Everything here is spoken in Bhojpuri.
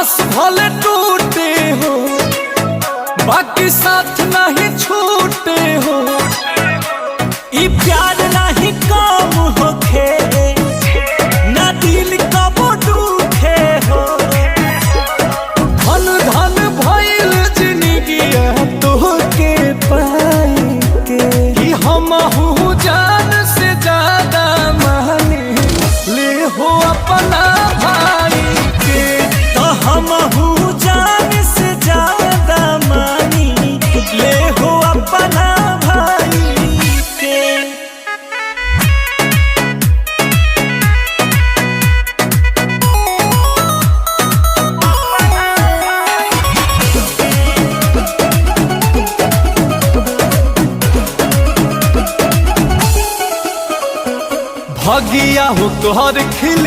आस भले टूटे हो बाकी साथ नहीं छूटे हो। ई प्यार नहीं कम होखे ना दिल कब दुखे हो। धन धन भइल जिंदगी तोहके पाई के कि हमहू जान से ज्यादा माने ले हो अपना भाई के। तो हमहू जान से ज्यादा मानी ले हो अपना भाई के। भगिया हो तोहर खिल